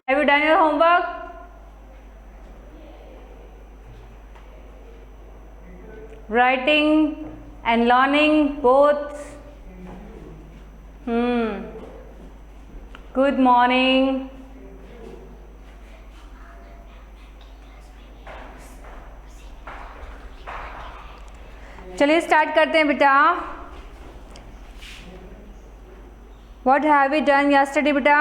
Have you done your homework? Writing and learning both. Good morning. चलिए start करते हैं बेटा. What have we done yesterday बेटा?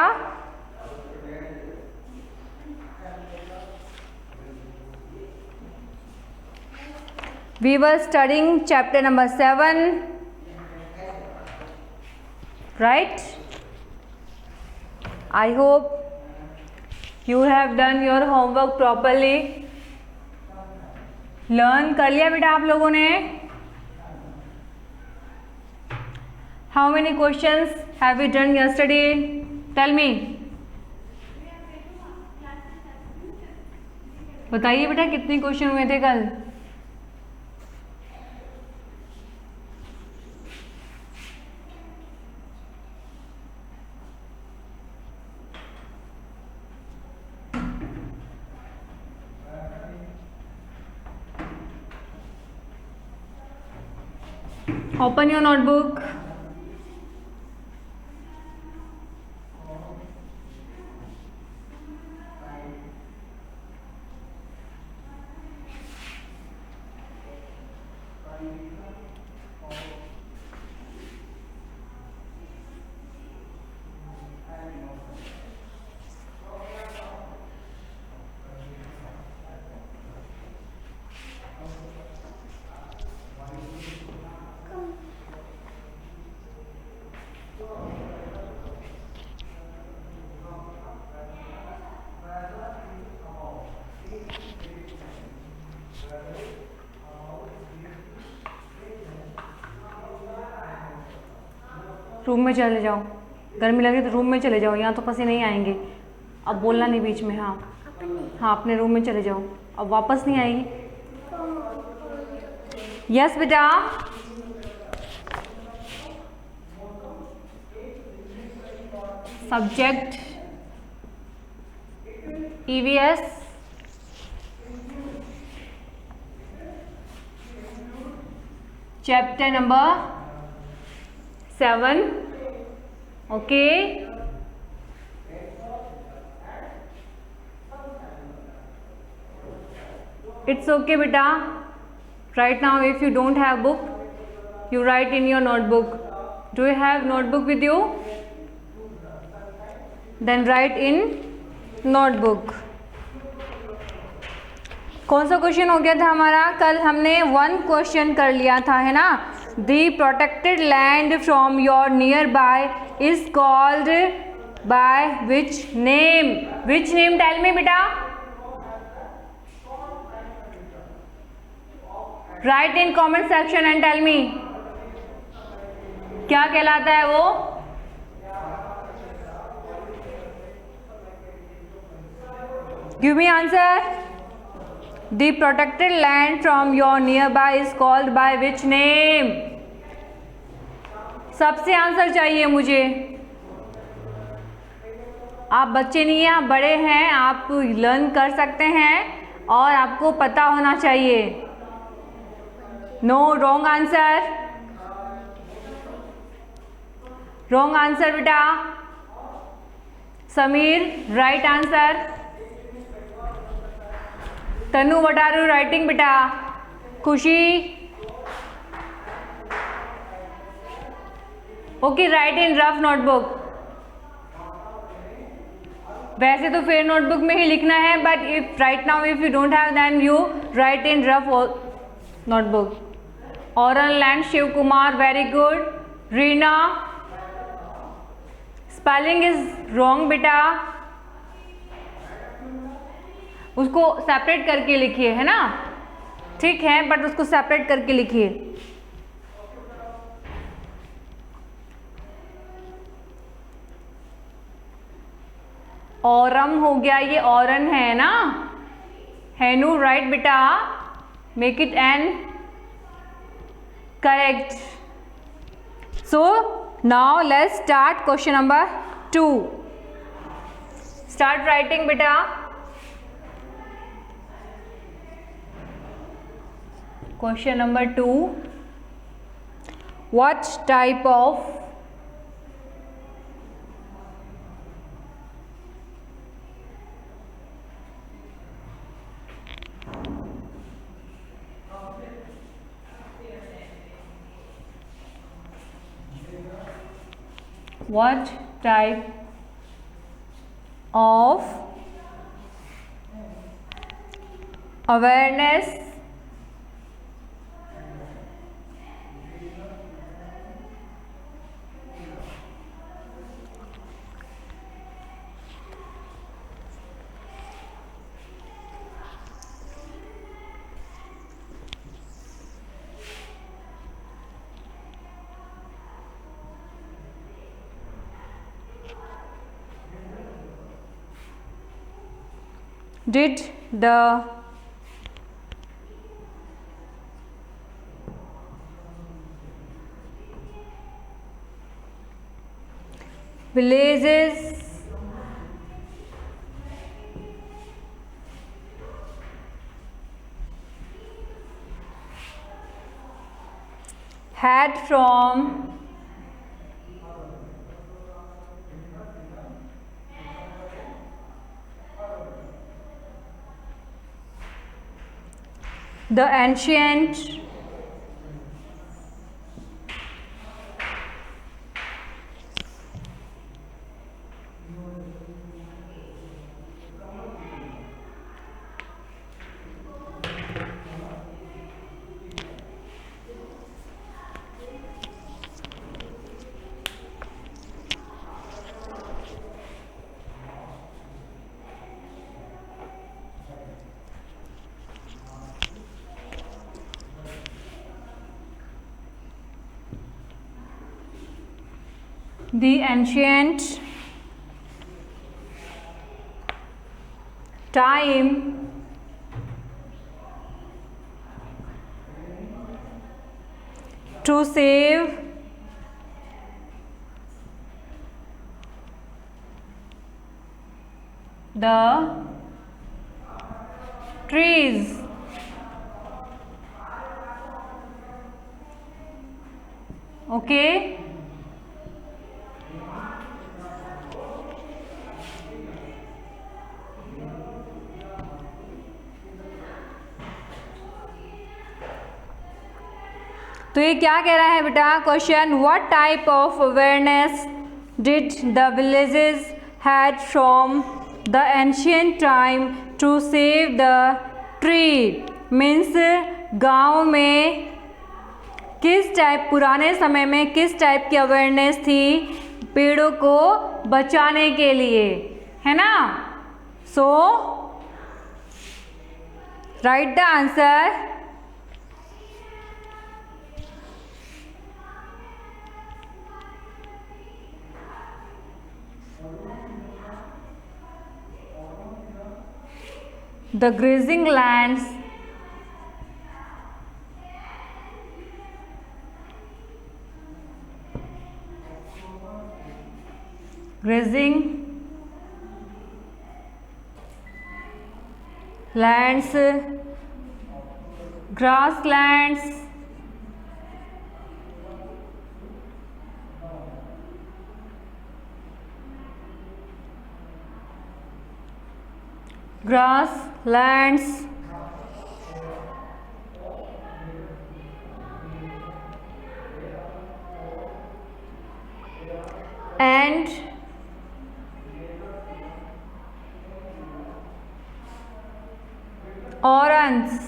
We were studying chapter number 7, right? I hope you have done your homework properly. Learn कर लिया बेटा आप लोगों ने? How many questions have you done yesterday? Tell me. बताइए बेटा कितने क्वेश्चन हुए थे कल? Open your notebook. रूम में चले जाओ. गर्मी लगे तो रूम में चले जाओ. यहाँ तो पसीने नहीं आएंगे. अब बोलना नहीं बीच में. हाँ अपने रूम में चले जाओ. अब वापस नहीं आएगी. यस बेटा. Subject EVS chapter number 7. Okay. It's okay beta. Right now if you don't have book, you write in your notebook. Do you have notebook with you? Then write in notebook. कौन सा question हो गया था हमारा? कल हमने 1 question कर लिया था, है ना? The protected land from your nearby is called by which name? Which name? Tell me beta. Write in comment section and tell me. क्या कहलाता है वो? Give me answer. The protected land from your nearby is called by which name? सबसे answer चाहिए मुझे. आप बच्चे नहीं हैं, आप बड़े हैं, आप लर्न कर सकते हैं और आपको पता होना चाहिए. No, wrong answer. Wrong answer बेटा. Sameer, right answer. Tanu, what are you writing बेटा? Khushi, okay, right in rough notebook. वैसे तो फेयर नोटबुक में ही लिखना है, but if right now if you don't have then you write in rough notebook. Oral land, Shiv Kumar, very good. Reena, spelling is wrong बेटा. उसको separate करके लिखिए, है ना? ठीक है, बट उसको सेपरेट करके लिखिए. औरम हो गया, ये औरन है ना? हैनू, राइट बेटा. Make it an correct. So now let's start question number 2. Start writing बेटा। Question number 2, what type of what type of awareness did the villages had from the ancient time to save the trees. Okay. तो ये क्या कह रहा है बेटा question, what type of awareness did the villages had from the ancient time to save the tree. Means गांव में किस टाइप, पुराने समय में किस टाइप की अवेयरनेस थी पेड़ों को बचाने के लिए, है ना। So write the answer. The grazing lands grasslands and orange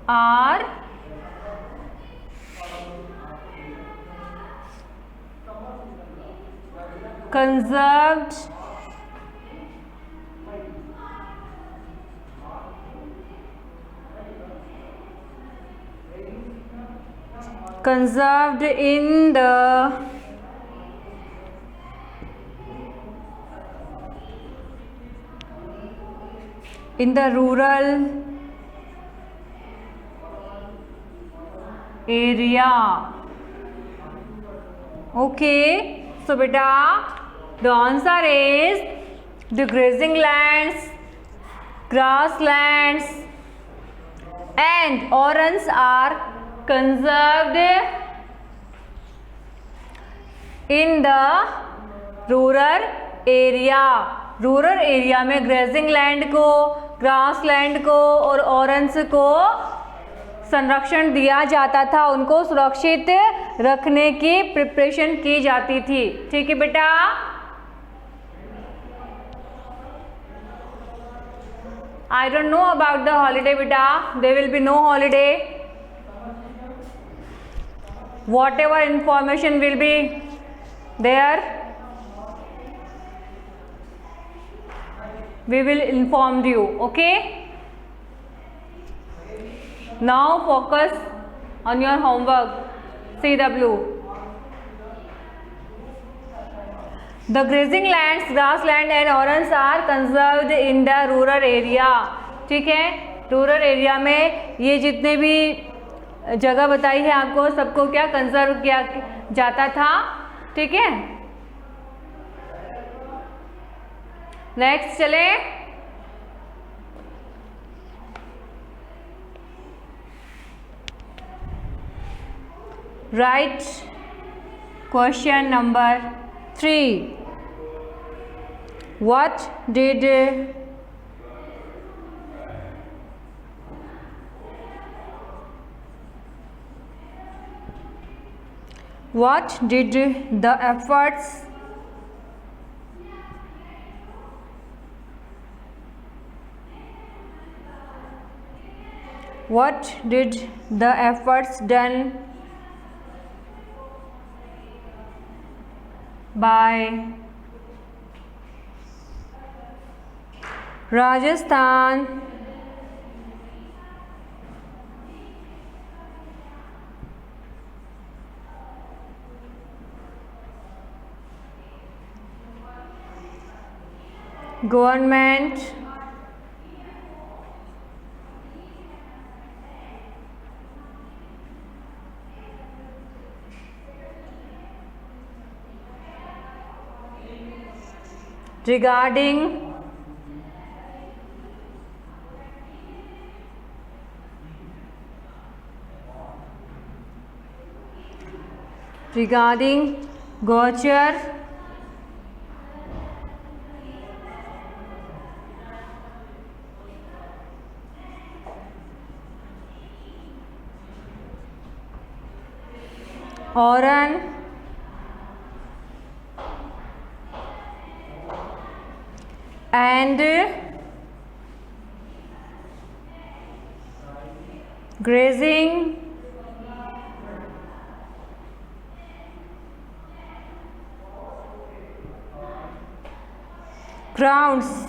are conserved in the rural area. Okay, so beta, the answer is the grazing lands, grasslands and orans are conserved in the rural area. Rural area में grazing land को, grass land को और orange को संरक्षण दिया जाता था, उनको सुरक्षित रखने की प्रिपरेशन की जाती थी. ठीक है बेटा. I don't know about the holiday beta. There will be no holiday. Whatever information will be there, we will inform you. Okay. Now focus on your homework. CW. The grazing lands, grassland and orans are conserved in the rural area. ठीक है. Rural area में ये जितने भी जगह बताई है आपको, सबको क्या कंजर्व किया जाता था. ठीक है. नेक्स्ट चले. Right question number 3. What did the efforts done by Rajasthan government regarding Gochar Oran and grazing grounds.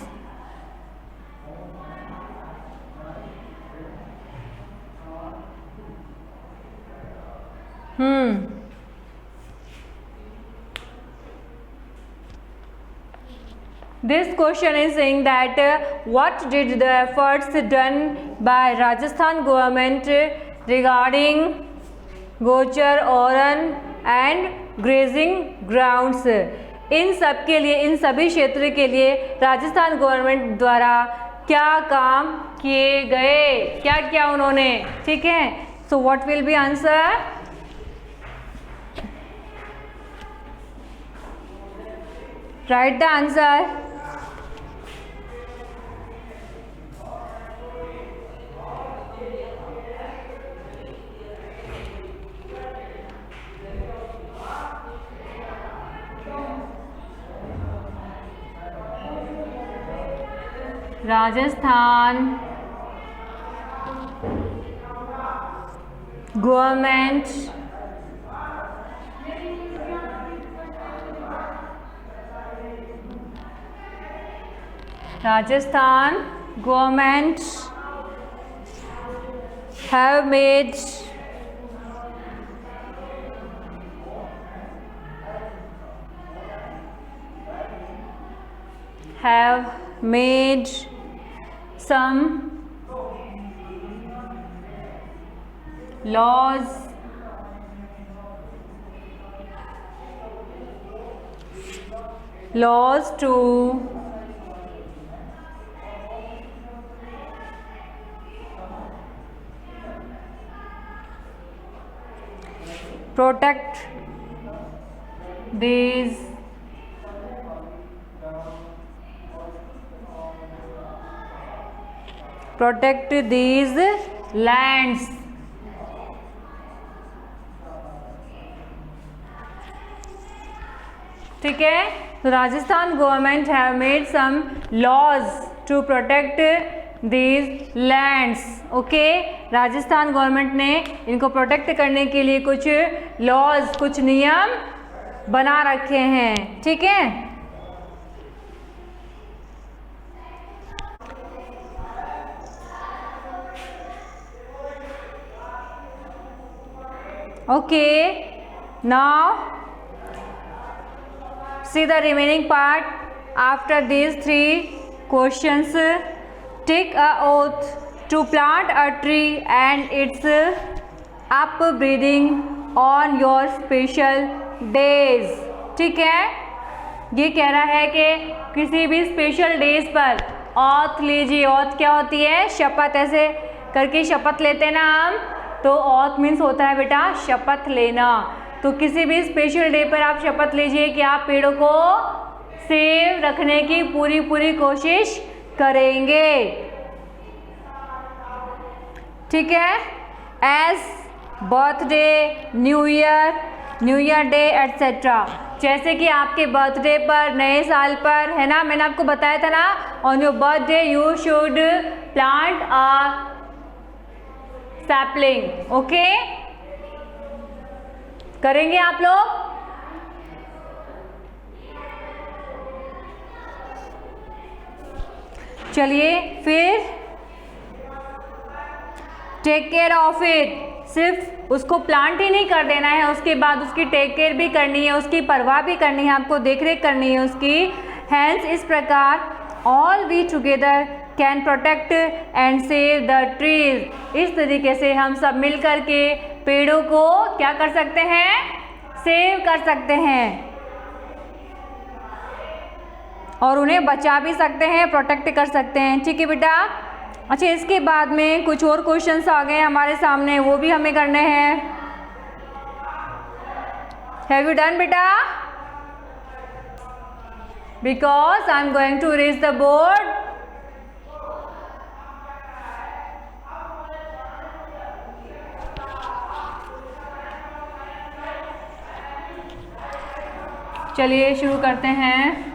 This question is saying that what did the efforts done by Rajasthan government regarding Gochar, Oran and grazing grounds. इन सब के लिए, इन सभी क्षेत्र के लिए Rajasthan government द्वारा क्या काम किए गए, क्या किया उन्होंने. ठीक है. So what will be answer. Right the answer. Rajasthan government have made some laws laws to protect these lands. ठीक है, तो Rajasthan government have made some laws to protect these lands. Okay, Rajasthan government ने इनको प्रोटेक्ट करने के लिए कुछ लॉज, कुछ नियम बना रखे हैं. ठीक है, okay. Now see the remaining part. After these 3 questions, take a oath to plant a tree and its upbreeding on your special days. ठीक है, ये कह रहा है कि किसी भी स्पेशल डेज पर ओथ लीजिए. ओथ क्या होती है? शपथ. ऐसे करके शपथ लेते हैं ना हम, तो ओथ मीन्स होता है बेटा शपथ लेना. तो किसी भी स्पेशल डे पर आप शपथ लीजिए कि आप पेड़ों को सेव रखने की पूरी कोशिश करेंगे. ठीक है, as birthday, new year day etcetera. जैसे कि आपके बर्थडे पर, नए साल पर, है ना, मैंने आपको बताया था ना, on your birthday you should plant a sapling. Okay, करेंगे आप लोग? चलिए फिर टेक केयर ऑफ इट. सिर्फ उसको प्लांट ही नहीं कर देना है, उसके बाद उसकी टेक केयर भी करनी है, उसकी परवाह भी करनी है, आपको देखरेख करनी है उसकी. हैंस इस प्रकार all we together can protect and save the trees. इस तरीके से हम सब मिल करके पेड़ों को क्या कर सकते हैं? सेव कर सकते हैं और उन्हें बचा भी सकते हैं, प्रोटेक्ट कर सकते हैं. ठीक है बेटा. अच्छा, इसके बाद में कुछ और क्वेश्चंस आ गए हमारे सामने, वो भी हमें करने हैं. हैव यू डन बेटा? Because I am going to raise the board. चलिए शुरू करते हैं.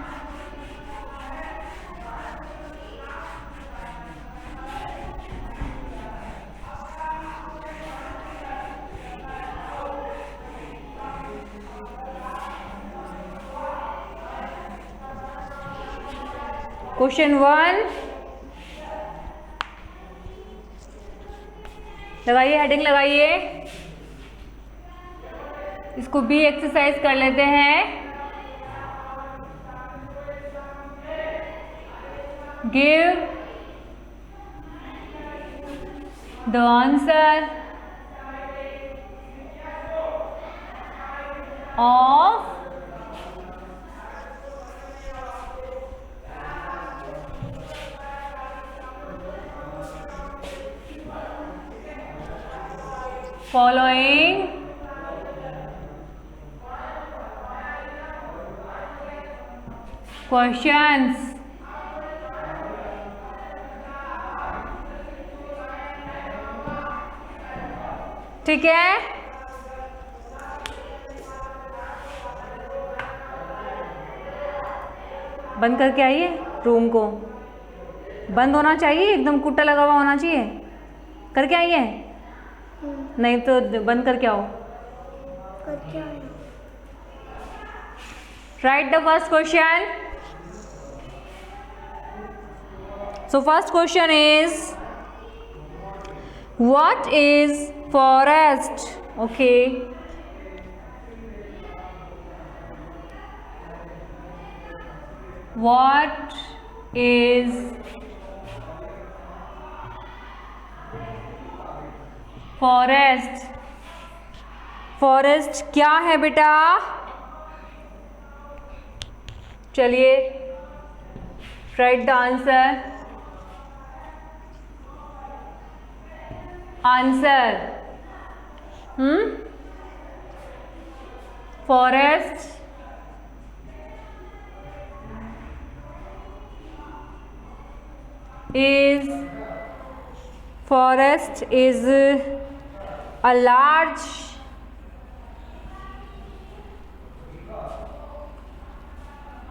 क्वेश्चन 1 लगाइए, हेडिंग लगाइए. इसको भी एक्सरसाइज कर लेते हैं. Give the answer of following questions. ठीक है, बंद करके आइए. रूम को बंद होना चाहिए, एकदम कुट्टा लगा हुआ होना चाहिए. करके आइए, नहीं तो बंद करके आओ. Right the first question. So first question is what is forest? Okay, what is forest? Forest क्या है बेटा? चलिए right the answer. Answer forest is a large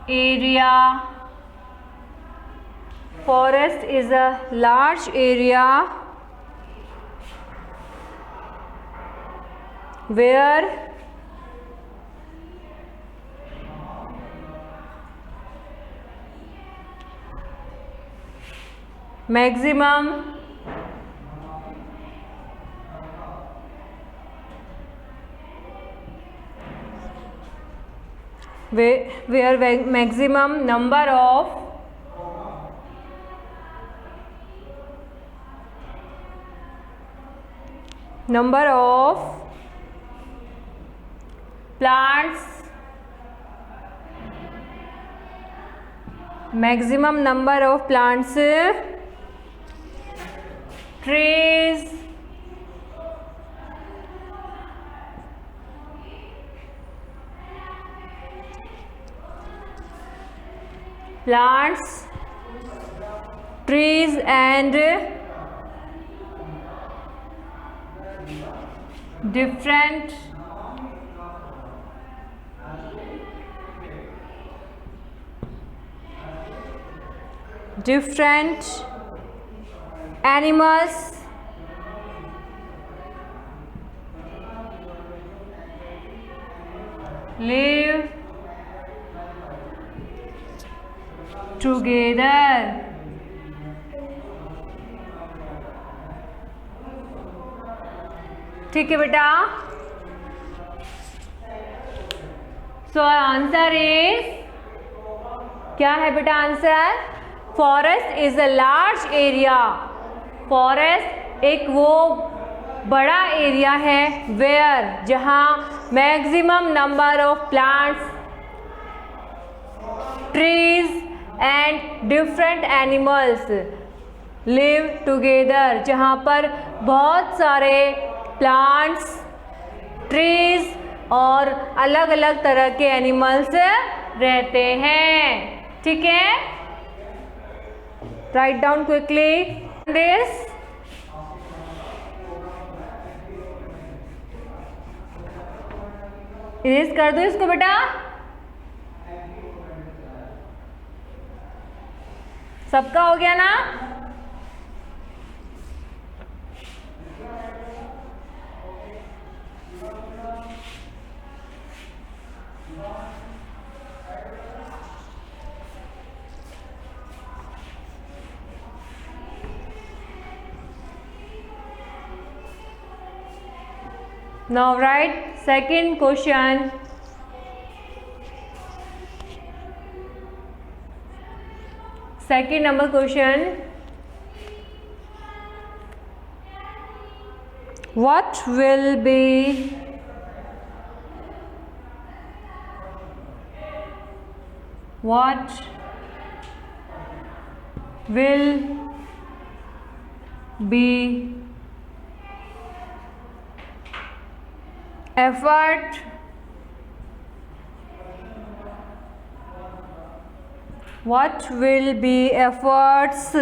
area. Forest is a large area where maximum number of plants, maximum number of plants, trees, and different animals live together. ठीक है बेटा. So answer is क्या है बेटा? Answer forest is a large area. Forest एक वो बड़ा area है वेयर जहां maximum number of plants, trees and different animals live together, जहाँ पर बहुत सारे प्लांट्स, ट्रीज और अलग अलग तरह के एनिमल्स रहते हैं. ठीक है. Write down quickly this. Erase कर दो इसको बेटा. सबका हो गया ना? Now write second question. Second number question. What will be efforts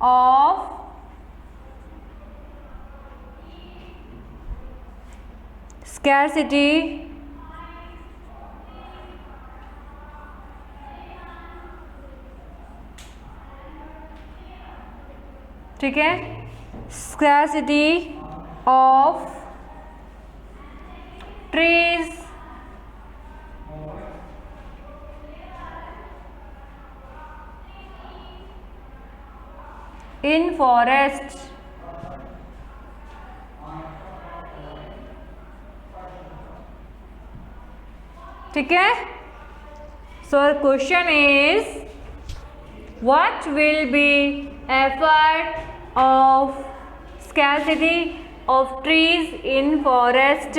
of scarcity ठीक है. scarcity of trees in forest. ठीक है. So question is what will be effort of scarcity of trees in forest.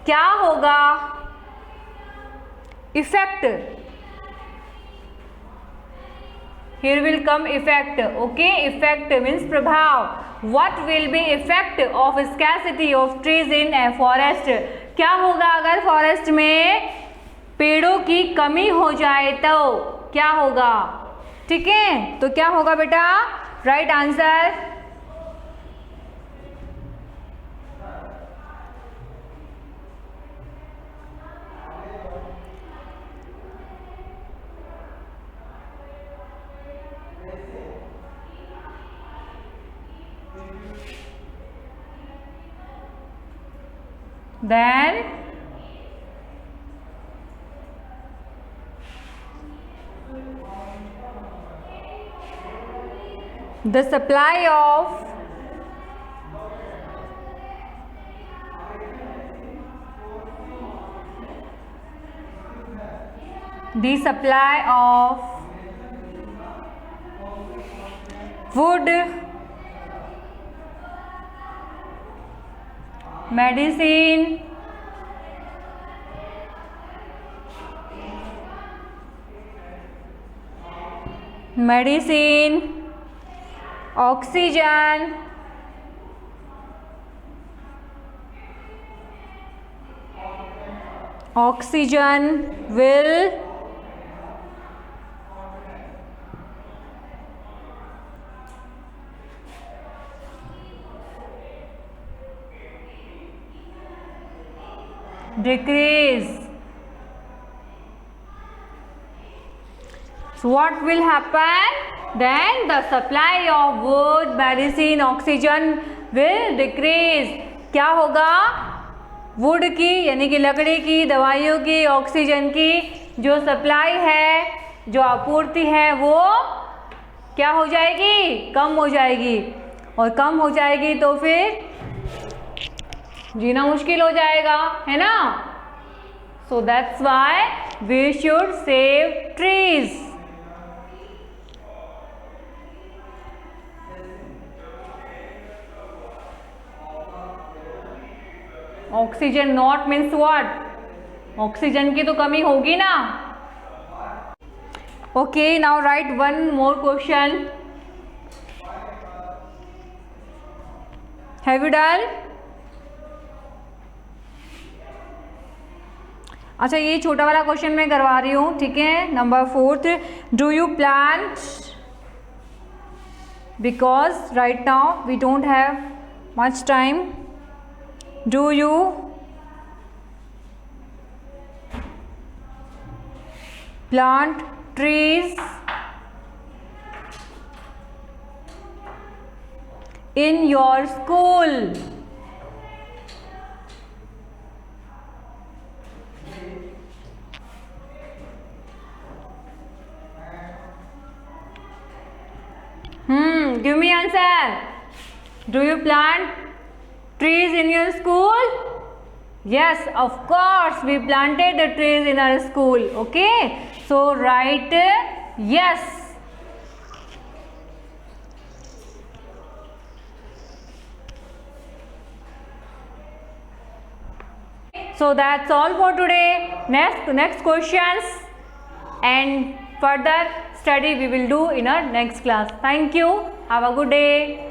क्या होगा? Effect. Here will come effect. Okay, effect means प्रभाव. What will be effect of scarcity of trees in a forest? क्या होगा अगर forest में पेड़ों की कमी हो जाए तो क्या होगा? ठीक है, तो क्या होगा बेटा? Right answer then the supply of wood, medicine, oxygen, will decrease. So what will happen? Then the supply of wood, medicine, oxygen will decrease. क्या होगा? वुड की यानी कि लकड़ी की, दवाइयों की, ऑक्सीजन की जो सप्लाई है, जो आपूर्ति है, वो क्या हो जाएगी? कम हो जाएगी. और कम हो जाएगी तो फिर जीना मुश्किल हो जाएगा, है ना? So that's why we should save trees. Oxygen not means what? Oxygen की तो कमी होगी ना. Okay, now write one more question. Have you done? अच्छा, ये छोटा वाला क्वेश्चन मैं करवा रही हूँ, ठीक है. Number 4. Do you plant, because right now we don't have much time. Do you plant trees in your school? Give me answer. Do you plant trees in your school? Yes, of course we planted the trees in our school. Okay, so write yes. So that's all for today. Next questions and further study we will do in our next class. Thank you. Have a good day.